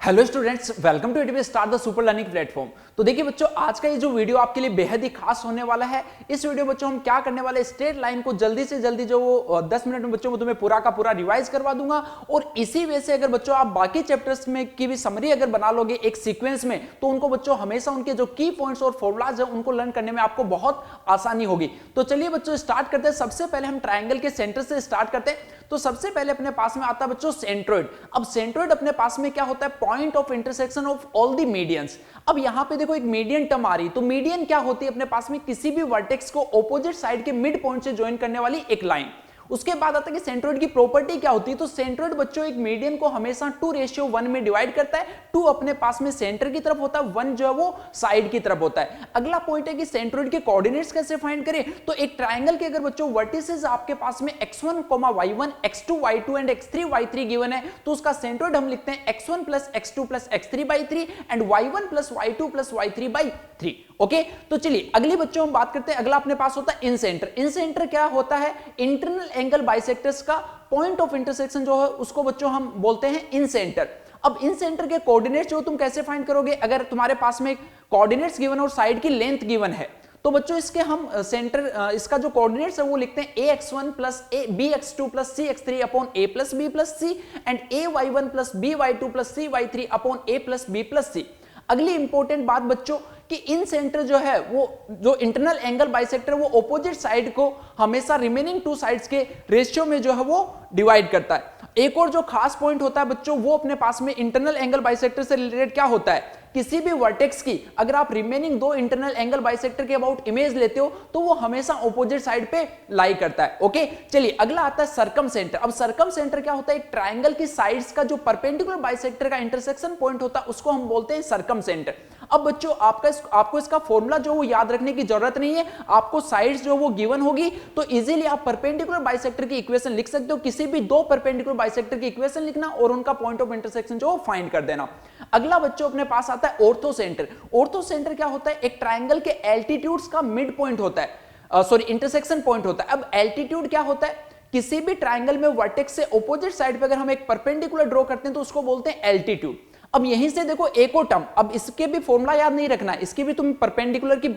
Hello students, welcome to ATV start the super learning platform. तो देखिए बच्चों, आज का ये जो वीडियो आपके लिए बेहद ही खास होने वाला है। इस वीडियो बच्चों हम क्या करने वाले, स्ट्रेट लाइन को जल्दी से जल्दी जो वो 10 मिनट में बच्चों को तुम्हें पूरा का पूरा रिवाइज करवा दूंगा। और इसी वजह से अगर बच्चों आप बाकी चैप्टर्स में की भी समरी अगर बना लोगे एक सीक्वेंस में, तो उनको बच्चों हमेशा उनके जो की पॉइंट्स और फॉर्मुलाज है उनको लर्न करने में आपको बहुत आसानी होगी। तो चलिए बच्चों स्टार्ट करते हैं। सबसे पहले हम ट्राइंगल के सेंटर से स्टार्ट करते हैं। तो सबसे पहले अपने पास में आता है बच्चों सेंट्रोइड। अब सेंट्रोइड अपने पास में क्या होता है, point of intersection of all the medians. अब यहां पे देखो एक मीडियन टर्म आ रही, तो मीडियन क्या होती है अपने पास में, किसी भी वर्टेक्स को ऑपोजिट साइड के मिड पॉइंट से ज्वाइन करने वाली एक लाइन। उसके बाद आता है कि सेंट्रोइड की प्रॉपर्टी क्या होती है। तो सेंट्रोइड बच्चों एक मीडियन को हमेशा 2:1 में डिवाइड करता है। 2 अपने पास में सेंटर की तरफ होता है, 1 जो है वो साइड की तरफ होता है। अगला पॉइंट है कि सेंट्रोइड के कोऑर्डिनेट्स कैसे फाइंड करें। तो एक ट्रायंगल के अगर बच्चों वर्टिसेस आपके पास में x1, y1, x2, y2 and x3, y3 given है, तो उसका सेंट्रोइड हम लिखते हैं x1 + x2 + x3/3 and y1 + y2 + y3/3। Okay, तो चलिए अगली बच्चों हम बात करते हैं। अगला अपने पास होता है इन सेंटर। इन सेंटर क्या होता है, इंटरनल एंगल बाइसेक्टर्स का पॉइंट ऑफ इंटरसेक्शन जो है उसको बच्चों हम बोलते हैं इन सेंटर। अब इन सेंटर के कोऑर्डिनेट्स जो तुम कैसे फाइंड करोगे, अगर तुम्हारे पास में कोऑर्डिनेट्स गिवन और साइड की लेंथ गिवन है, तो बच्चों इसके हम सेंटर इसका जो कोऑर्डिनेट्स है वो लिखते हैं ax1 + bx2 + cx3 upon a + b + c and ay1 + by2 + cy3 upon a + b + c। अगली इंपॉर्टेंट बात बच्चों कि इन सेंटर जो है वो जो इंटरनल एंगल बाइसेक्टर वो ऑपोजिट साइड को हमेशा रिमेनिंग 2 साइड्स के रेशियो में जो है वो डिवाइड करता है। एक और जो खास पॉइंट होता है बच्चों, वो अपने पास में इंटरनल एंगल बाइसेक्टर से रिलेटेड क्या होता है, किसी भी वर्टेक्स की अगर आप रिमेनिंग 2 इंटरनल एंगल बाइसेक्टर के अबाउट इमेज लेते हो तो वो हमेशा ऑपोजिट साइड पे लाई करता है। ओके, चलिए अगला आता है सर्कम सेंटर। अब सर्कम सेंटर क्या होता है, एक ट्राइंगल की साइड्स का जो परपेंडिकुलर बाइसेक्टर का इंटरसेक्शन पॉइंट होता है उसको हम बोलते हैं सर्कम सेंटर। अब बच्चों आपको इसका फॉर्मूला जो वो याद रखने की जरूरत नहीं है, आपको साइड्स जो वो गिवन होगी तो इजीली आप परपेंडिकुलर बाइसेक्टर की इक्वेशन लिख सकते हो। किसी भी 2 परपेंडिकुलर बाइसेक्टर की इक्वेशन लिखना और उनका पॉइंट ऑफ इंटरसेक्शन जो फाइंड कर देना। अगला बच्चों अपने पास आता है ऑर्थो सेंटर। ऑर्थो सेंटर क्या होता है, एक ट्राइंगल के एल्टीट्यूड्स का मिड पॉइंट होता है, सॉरी इंटरसेक्शन पॉइंट होता है। अब एल्टीट्यूड क्या होता है, किसी भी ट्राइंगल में वर्टेक्स से ऑपोजिट साइड पे अगर हम एक परपेंडिकुलर ड्रॉ करते हैं तो उसको बोलते हैं एल्टीट्यूड। अब यहीं से देखो एक और टर्म, अब इसके भी फॉर्मूला याद नहीं रखना है, इसकी भी तुम परपेंडिकुलर की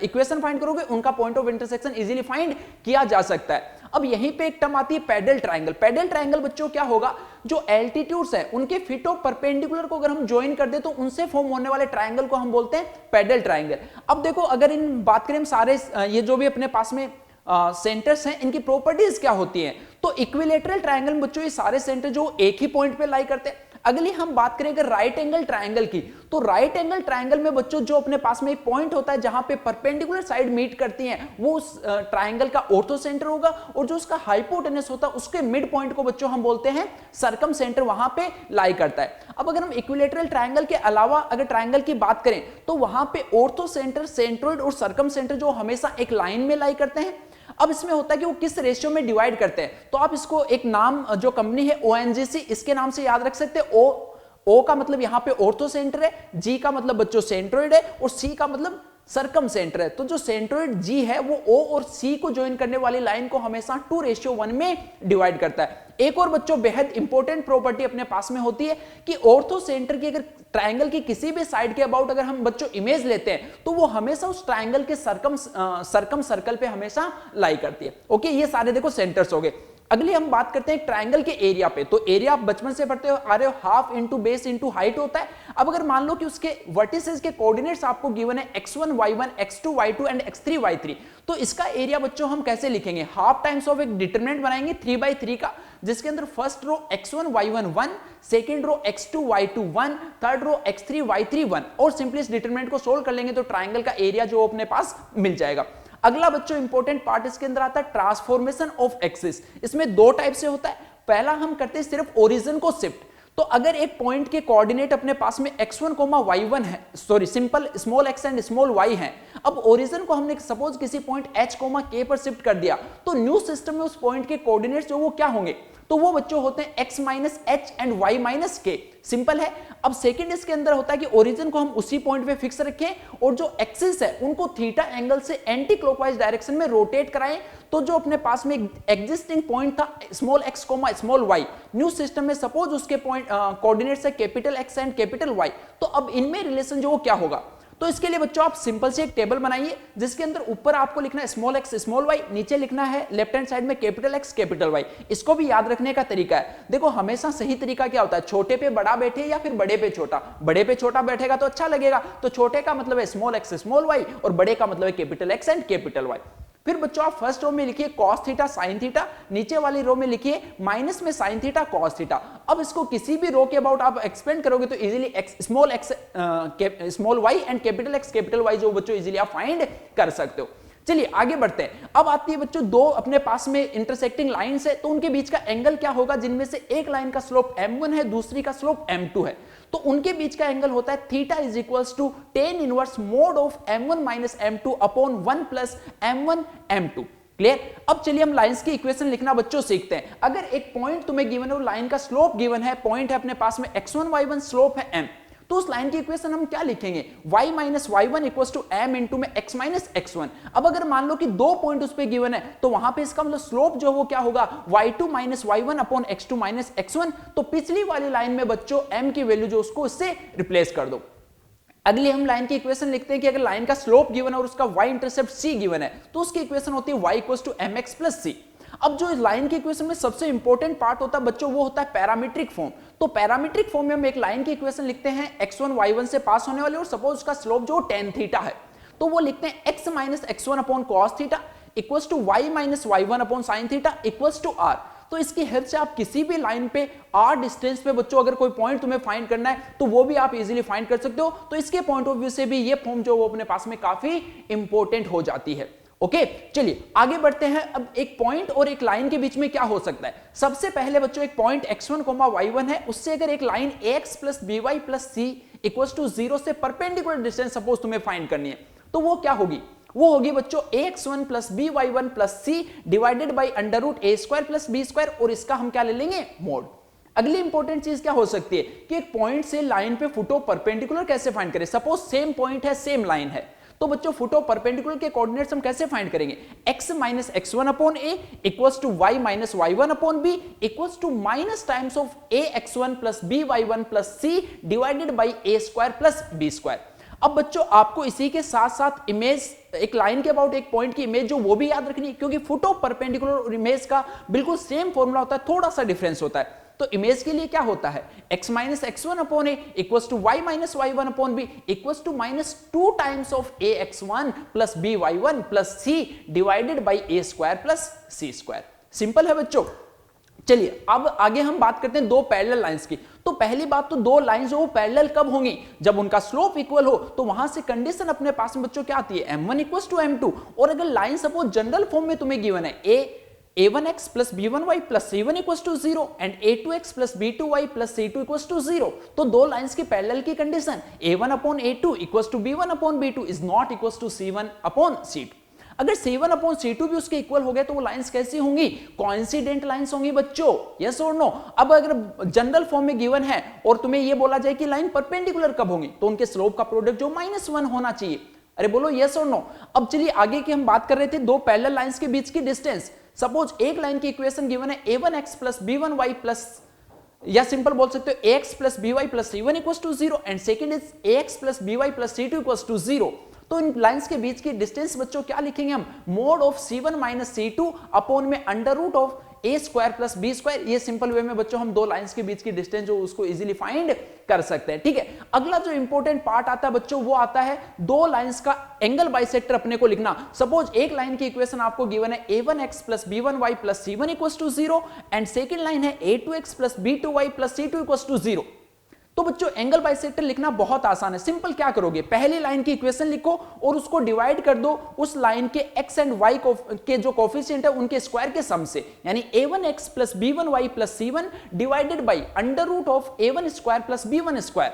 इक्वेशन फाइंड करोगे, उनका point of intersection easily find किया जा सकता है। अब यहीं पे एक टर्म आती है पैडल ट्रायंगल। पैडल ट्रायंगल बच्चों क्या होगा, जो एल्टीट्यूड्स है उनके फिट ऑफ परपेंडिकुलर को अगर हम ज्वाइन कर दे तो उनसे फॉर्म होने वाले ट्रायंगल को हम बोलते हैं पैडल ट्रायंगल। अब देखो अगर इन बात करें हम सारे ये जो भी अपने पास में सेंटर्स हैं इनकी प्रॉपर्टीज क्या होती हैं, तो इक्विलेटरल ट्रायंगल में बच्चों ये सारे सेंटर जो एक ही पॉइंट पे लाई करते हैं। अगली हम बात करें अगर राइट एंगल ट्रायंगल की, तो राइट एंगल ट्रायंगल में बच्चों जो अपने पास में एक पॉइंट होता है जहां पे परपेंडिकुलर साइड मीट करती हैं वो उस ट्रायंगल का ऑर्थो सेंटर होगा, और जो उसका हाइपोटेनस होता है उसके मिड पॉइंट को बच्चों हम बोलते हैं सर्कम सेंटर, वहां पे लाई करता है। अब अगर हम इक्विलेटरल ट्रायंगल के अलावा अगर ट्रायंगल की बात करें तो वहां पे ऑर्थो सेंटर, सेंट्रोइड और सर्कम सेंटर जो हमेशा एक लाइन में लाई करते हैं। अब इसमें होता है कि वो किस रेशियो में डिवाइड करते हैं, तो आप इसको एक नाम जो कंपनी है ONGC, इसके नाम से याद रख सकते हैं। ओ का मतलब यहां पे ऑर्थो सेंटर है, जी का मतलब बच्चों सेंट्रोइड है, और सी का मतलब सर्कम सेंटर है। तो जो सेंट्रोइड जी है वो ओ और सी को ज्वाइन करने वाली लाइन को हमेशा 2:1 में डिवाइड करता है। एक और बच्चों बेहद इंपॉर्टेंट प्रॉपर्टी अपने पास में होती है कि ऑर्थो सेंटर की अगर ट्रायंगल की किसी भी साइड के अबाउट अगर हम बच्चों इमेज लेते हैं तो वो हमेशा उस ट्रायंगल के सर्कम सर्कल पे हमेशा लाई करती है। ओके, ये सारे देखो सेंटर्स हो गए। अगली हम बात करते हैं ट्रायंगल के एरिया पे। तो एरिया आप बचपन से पढ़ते आ रहे हो, half into base into height होता है। अब अगर मान लो कि उसके वर्टिसेस के कोऑर्डिनेट्स आपको गिवन है x1 y1 x2 y2 and x3 y3, तो इसका एरिया बच्चों हम कैसे लिखेंगे, हाफ टाइम्स ऑफ एक डिटरमिनेंट बनाएंगे 3/3 का, जिसके अंदर first row x1 y1 1, second row x2 y2 1, third row x3 y3 1, और सिंपली इस डिटरमिनेंट को सोल्व कर लेंगे तो ट्रायंगल का एरिया जो अपने पास मिल जाएगा। अगला बच्चों इंपॉर्टेंट पार्ट इसके अंदर आता है ट्रांसफॉर्मेशन ऑफ एक्सिस। इसमें 2 टाइप से होता है। पहला हम करते हैं सिर्फ ओरिजिन को शिफ्ट। तो अगर एक पॉइंट के कोऑर्डिनेट अपने पास में x1, y1 है, sorry simple small x and small y है, अब ओरिजिन को हमने सपोज किसी पॉइंट h, k पर शिफ्ट कर दिया, तो न्यू सिस्टम में उस पॉइंट के कोऑर्डिनेट्स जो वो क्या होंगे, तो वो बच्चों होते हैं x minus H and y minus के। सिंपल है। अब सेकंड इसके अंदर होता है कि ओरिजिन को हम उसी पॉइंट पे फिक्स रखें और जो एक्सिस है उनको थीटा एंगल से एंटी क्लॉकवाइज डायरेक्शन में रोटेट कराएं। तो जो अपने पास में एग्जिस्टिंग पॉइंट था small x comma small y, new system में सपोज उसके पॉइंट कोऑर्डिनेट्स है capital x and capital y, तो अब इनमें रिलेशन जो वो क्या होगा। तो इसके लिए बच्चों आप सिंपल से एक टेबल बनाइए जिसके अंदर ऊपर आपको लिखना है स्मॉल x स्मॉल y, नीचे लिखना है लेफ्ट हैंड साइड में कैपिटल x कैपिटल y। इसको भी याद रखने का तरीका है, देखो हमेशा सही तरीका क्या होता है, छोटे पे बड़ा बैठे या फिर बड़े पे छोटा। बड़े पे छोटा बैठेगा तो अच्छा लगेगा, तो छोटे का मतलब है स्मॉल x स्मॉल y और बड़े का मतलब है capital x and capital y। फिर बच्चों आप फर्स्ट रो में लिखिए cos थीटा sin थीटा, नीचे वाली रो में लिखिए माइनस में sin थीटा cos थीटा। अब इसको किसी भी रो के अबाउट आप एक्सपेंड करोगे तो easily small x small y and capital x capital y जो बच्चों इजीली आप फाइंड कर सकते हो। चलिए आगे बढ़ते हैं। अब आती है बच्चों दो अपने पास में इंटरसेक्टिंग लाइंस है, तो उनके बीच का एंगल क्या होगा, जिनमें से एक लाइन का स्लोप m1 है, दूसरी का स्लोप m2 है, तो उनके बीच का एंगल होता है theta is equals to tan inverse mod of m1 minus m2 upon 1 plus m1 m2। Clear. अब चलिए हम लाइंस की इक्वेशन लिखना बच्चों सीखते हैं। अगर एक पॉइंट तुम्हें गिवन है, लाइन का स्लोप गिवन है, पॉइंट है अपने पास में x1 y1, स्लोप है m, तो उस लाइन की इक्वेशन हम क्या लिखेंगे, y minus y1 equals to m into में x माइनस x1। अब अगर मान लो कि दो पॉइंट उस पे गिवन है तो वहां पे इसका मतलब स्लोप जो वो क्या होगा y2 minus y1 upon x2 minus x1। तो पिछली वाली लाइन में बच्चों m की वैल्यू जो उसको इससे रिप्लेस कर दो। अगली हम लाइन की इक्वेशन लिखते हैं कि अगर लाइन का स्लोप गिवन है और उसका y इंटरसेप्ट c गिवन है तो उसकी इक्वेशन होती है y equals to mx plus c। अब जो लाइन की इक्वेशन में सबसे इंपॉर्टेंट पार्ट होता है बच्चों वो होता है पैरामीट्रिक फॉर्म। तो पैरामीट्रिक फॉर्म में हम एक लाइन की इक्वेशन लिखते हैं x1 y1 से पास होने वाले और सपोज उसका स्लोप जो tan थीटा है, तो वो लिखते हैं x minus x1 upon cos theta equals to y minus y1 upon sin theta equals to r। तो इसकी हेल्प से आप किसी भी लाइन पे r डिस्टेंस पे बच्चों अगर कोई पॉइंट तुम्हें फाइंड करना है तो वो भी आप इजीली फाइंड कर सकते हो। तो इसके पॉइंट ऑफ व्यू से भी ये फॉर्म जो वो अपने पास में काफी इंपॉर्टेंट हो जाती है। ओके चलिए आगे बढ़ते हैं। अब एक पॉइंट और एक लाइन के बीच में क्या हो सकता है, सबसे पहले बच्चों एक पॉइंट x1 y1 है, उससे अगर एक line ax plus by plus c equals to 0 से परपेंडिकुलर डिस्टेंस सपोज तुम्हें फाइंड करनी है, तो वो क्या होगी, वो होगी बच्चों ax1 plus by1 plus c divided by under root a square plus b square, और इसका हम क्या ले लेंगे मोड। अगली इंपॉर्टेंट चीज क्या हो सकती है कि एक पॉइंट से लाइन पे फुटो परपेंडिकुलर कैसे फाइंड करें। सपोज सेम पॉइंट है सेम लाइन है, तो बच्चों फुटो परपेंडिकुलर के कोऑर्डिनेट्स हम कैसे फाइंड करेंगे, x minus x1 upon a equals to y minus y1 upon b equals to minus times of ax1 plus by1 plus c divided by a square plus b square. अब बच्चों आपको इसी के साथ साथ इमेज एक line के about एक पॉइंट की इमेज जो वो भी याद रखनी है, क्योंकि फुटो परपेंडिकुलर और इमेज का बिल्कुल सेम फॉर्मूला होता है, थोड़ा सा डिफरेंस होता है। तो इमेज के लिए क्या होता है x minus x1 upon a equals to y minus y1 upon b equals to minus 2 times of ax1 plus by1 plus c divided by a square plus c square. Simple है बच्चों। चलिए अब आगे हम बात करते हैं दो पैरेलल लाइंस की। तो पहली बात तो दो लाइंस जो पैरेलल कब होंगी, जब उनका स्लोप इक्वल हो। तो वहां से कंडीशन अपने पास में बच्चों क्या आती है m1 इक्वल्स टू m2, और अगर लाइन सपोज जनरल फॉर्म में तुम्हें गिवन है a1x plus b1y plus c1 equals to 0 and a2x plus b2y plus c2 equals to 0, तो दो लाइंस की पैरेलल की condition a1 upon a2 equals to b1 upon b2 is not equals to c1 upon c2। अगर c1 upon c2 भी उसके equal हो गए तो वो लाइंस कैसी होंगी, कोइंसिडेंट लाइंस होंगी बच्चों, यस और नो। अब अगर जनरल फॉर्म में गिवन है और तुम्हें ये बोला जाए कि लाइन परपेंडिकुलर कब होंगी, तो उनके स्लोप का प्रोडक्ट जो -1 होना चाहिए। अरे बोलो यस और नो। अब चलिए आगे की हम बात कर रहे थे दो पैरेलल लाइंस के बीच की डिस्टेंस। सपोज एक लाइन की इक्वेशन गिवन है a1x प्लस b1y प्लस, या सिंपल बोल सकते हो ax plus by plus c1 equals to 0 and second is ax plus by plus c2 equals to 0। तो इन लाइंस के बीच की डिस्टेंस बच्चों क्या लिखेंगे हम, mod of c1 minus c2 upon में under root of a square plus b square. ये simple way में बच्चों हम दो लाइंस के बीच की डिस्टेंस जो उसको इजीली फाइंड कर सकते हैं। ठीक है, अगला जो इंपॉर्टेंट पार्ट आता है बच्चों वो आता है दो लाइंस का एंगल बाइसेक्टर अपने को लिखना। सपोज एक लाइन की इक्वेशन आपको गिवन है a1x plus b1y plus c1 equals to 0 and second line है a2x plus b2y plus c2 equals to 0। तो बच्चों एंगल बाइसेक्टर लिखना बहुत आसान है। सिंपल क्या करोगे, पहली लाइन की इक्वेशन लिखो और उसको डिवाइड कर दो उस लाइन के x एंड y के जो कोफिशिएंट है उनके स्क्वायर के सम से, यानी a1x plus b1y plus c1 divided by under root of a1 square plus b1 square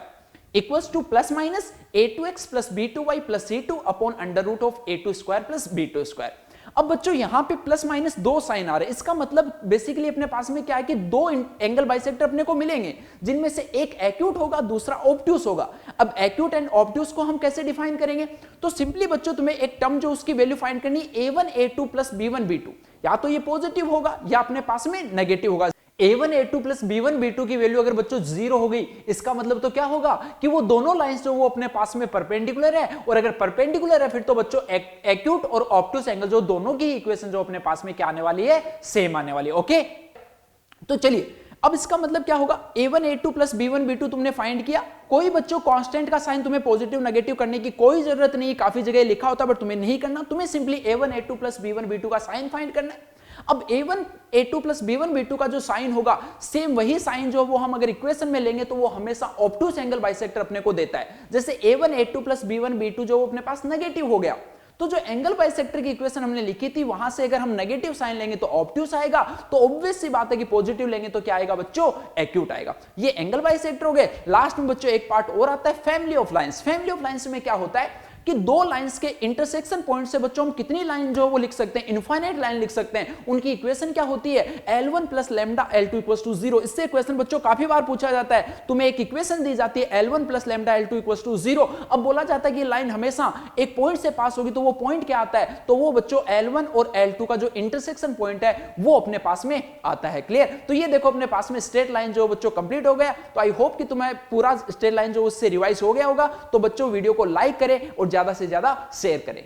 equals to plus minus a2x plus b2y plus c2 upon under root of a2 square plus b2 square. अब बच्चों यहां पे plus minus दो sign आ रहे हैं, इसका मतलब बेसिकली अपने पास में क्या है कि दो एंगल बाइसेक्टर अपने को मिलेंगे, जिनमें से एक एक्यूट होगा, दूसरा ऑब्ट्यूस होगा। अब एक्यूट एंड ऑब्ट्यूस को हम कैसे डिफाइन करेंगे? तो सिंपली बच्चों तुम्हें एक टर्म जो उसकी वैल्यू फाइंड करनी a1 a2 plus b1 b2, या तो ये पॉजिटिव होगा या अपने पास में नेगेटिव होगा। a1 a2 plus b1 b2 की वैल्यू अगर बच्चों जीरो हो गई, इसका मतलब तो क्या होगा कि वो दोनों लाइंस जो वो अपने पास में परपेंडिकुलर है, और अगर परपेंडिकुलर है फिर तो बच्चों एक्यूट और ऑब्ट्यूस एंगल जो दोनों की इक्वेशन जो अपने पास में क्या आने वाली है, सेम आने वाली है। ओके, तो चलिए अब इसका मतलब क्या होगा, a1 a2 plus b1 b2 तुमने फाइंड किया। कोई बच्चों कांस्टेंट का साइन तुम्हें पॉजिटिव नेगेटिव करने की कोई जरूरत नहीं, काफी जगह लिखा होता है बट तुम्हें नहीं करना, तुम्हें simply a1 a2 plus b1 b2 का साइन फाइंड करना है। अब a1 a2 plus b1 b2 का जो साइन होगा, सेम वही साइन जो वो हम अगर इक्वेशन में लेंगे तो वो हमेशा ऑब्ट्यूस एंगल बाइसेक्टर अपने को देता है। जैसे a1 a2 plus b1 b2 जो वो अपने पास नेगेटिव हो गया, तो जो एंगल बाइसेक्टर की इक्वेशन हमने लिखी थी वहां से अगर हम नेगेटिव साइन लेंगे तो ऑब्ट्यूस आएगा, तो ऑब्वियस सी बात है कि पॉजिटिव लेंगे तो क्या आएगा बच्चों, एक्यूट आएगा। ये एंगल बाइसेक्टर हो गए। लास्ट में बच्चों एक पार्ट और आता है family of lines. Family of lines में क्या होता है कि दो लाइंस के इंटरसेक्शन पॉइंट से बच्चों हम कितनी लाइन जो वो लिख सकते हैं, इनफाइनाइट लाइन लिख सकते हैं। उनकी इक्वेशन क्या होती है, L1 plus lambda L2 equals to 0। इससे क्वेश्चन बच्चों काफी बार पूछा जाता है, तुम्हें एक इक्वेशन दी जाती है L1 plus lambda L2 equals to 0। अब बोला जाता है कि लाइन हमेशा एक पॉइंट से पास होगी, तो वो पॉइंट क्या आता है, तो वो बच्चों L1 और L2 का जो इंटरसेक्शन पॉइंट है वो अपने पास में आता है। क्लियर? तो ये देखो अपने पास में स्ट्रेट लाइन जो बच्चों कंप्लीट हो गया। तो आई होप कि तुम्हें पूरा स्ट्रेट लाइन जो उससे रिवाइज हो गया होगा। तो बच्चों वीडियो को लाइक करें और ज्यादा से ज्यादा शेयर करें।